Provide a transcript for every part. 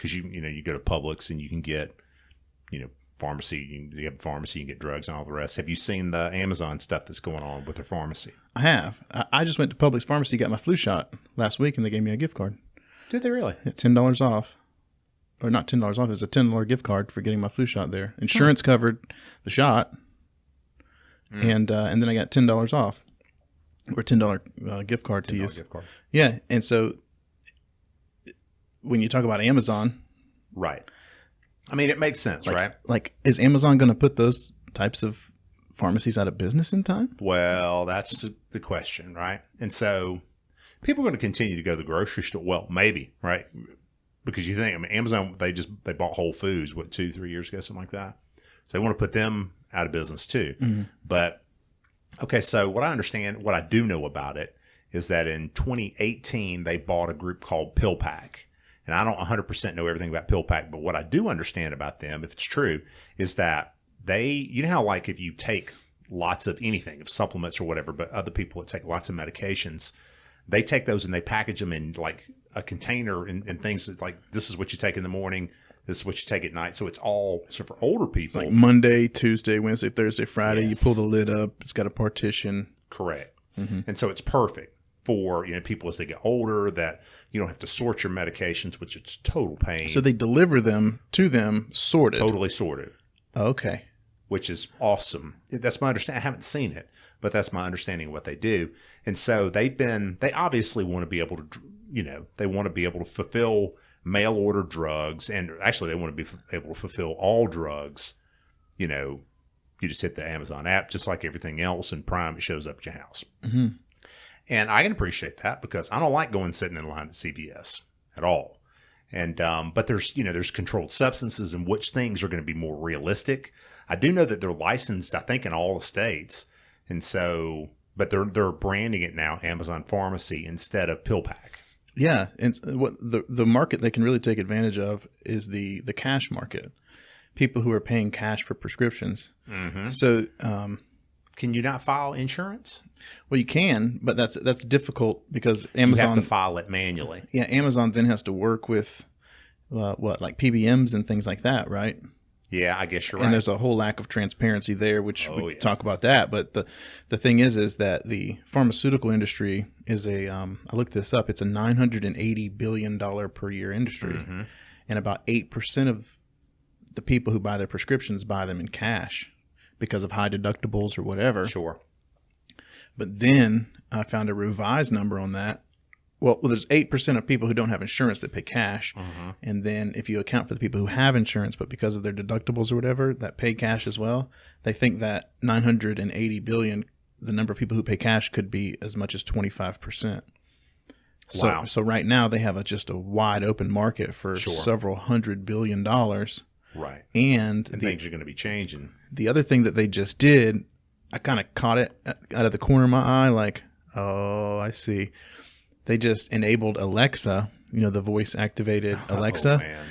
because you go to Publix and you can get, pharmacy. You have a pharmacy, you can get drugs and all the rest. Have you seen the Amazon stuff that's going on with their pharmacy? I have. I just went to Publix pharmacy, got my flu shot last week, and they gave me a gift card. Did they really? Yeah, $10 off. Or not $10 off. It was a $10 gift card for getting my flu shot there. Insurance covered the shot. And then I got $10 off. Or $10 gift card to use. Gift card. Yeah. And so when you talk about Amazon. Right. I mean, it makes sense, right? Like, is Amazon going to put those types of pharmacies out of business in time? Well, that's the question, right? And so people are going to continue to go to the grocery store. Well, maybe, right? Because you think, Amazon, they bought Whole Foods, 2-3 years ago, something like that. So they want to put them out of business too. Mm-hmm. But, okay, so what I do know about it is that in 2018, they bought a group called Pillpack. And I don't 100% know everything about Pillpack, but what I do understand about them, if it's true, is that you know how like if you take lots of anything, of supplements or whatever, but other people that take lots of medications, they take those and they package them in like a container and things that like, this is what you take in the morning, this is what you take at night. So it's all, so for older people. It's like Monday, Tuesday, Wednesday, Thursday, Friday, yes. You pull the lid up, it's got a partition. Correct. Mm-hmm. And so it's perfect for people as they get older, that you don't have to sort your medications, which it's total pain. So they deliver them to them sorted. Totally sorted. Okay. Which is awesome. That's my understanding. I haven't seen it, but that's my understanding of what they do. And so they obviously want to be able to, they want to be able to fulfill mail order drugs. And actually they want to be able to fulfill all drugs. You just hit the Amazon app, just like everything else, and Prime, it shows up at your house. Mm-hmm. And I can appreciate that because I don't like going sitting in line at CVS at all. And but there's controlled substances and which things are going to be more realistic. I do know that they're licensed, I think, in all the states. And so, but they're branding it now Amazon Pharmacy instead of Pillpack. Yeah, and what the market they can really take advantage of is the cash market. People who are paying cash for prescriptions. Mm-hmm. So, can you not file insurance? Well, you can, but that's difficult because Amazon you have to file it manually. Yeah, Amazon then has to work with like PBMs and things like that, right? Yeah, I guess you're right. And there's a whole lack of transparency there, which we talk about that. But the thing is that the pharmaceutical industry is I looked this up. It's a $980 billion per year industry, mm-hmm. and about 8% of the people who buy their prescriptions buy them in cash because of high deductibles or whatever. Sure. But then I found a revised number on that. Well, there's 8% of people who don't have insurance that pay cash. Mm-hmm. And then if you account for the people who have insurance, but because of their deductibles or whatever, that pay cash as well, they think that 980 billion, the number of people who pay cash, could be as much as 25%. Wow. So right now they have just a wide open market for several $100 billion. Right. And things are going to be changing. The other thing that they just did, I kind of caught it out of the corner of my eye, like, oh, I see. They just enabled Alexa, the voice activated Alexa,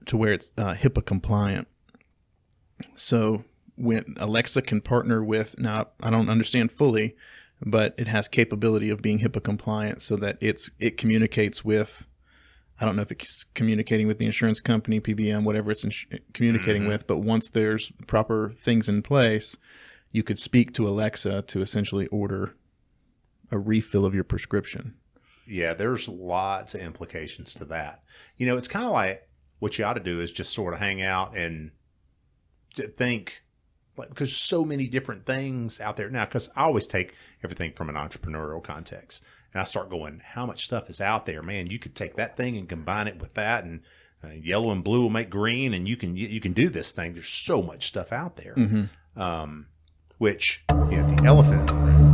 to where it's HIPAA compliant. So when Alexa can partner with, now I don't understand fully, but it has capability of being HIPAA compliant so that it communicates with, I don't know if it's communicating with the insurance company, PBM, whatever it's communicating mm-hmm. with, but once there's proper things in place, you could speak to Alexa to essentially order a refill of your prescription. Yeah, there's lots of implications to that. It's kind of like what you ought to do is just sort of hang out and think, because so many different things out there now, because I always take everything from an entrepreneurial context. And I start going, how much stuff is out there? Man, you could take that thing and combine it with that, and yellow and blue will make green, and you can do this thing. There's so much stuff out there. Mm-hmm. Which, the elephant in the room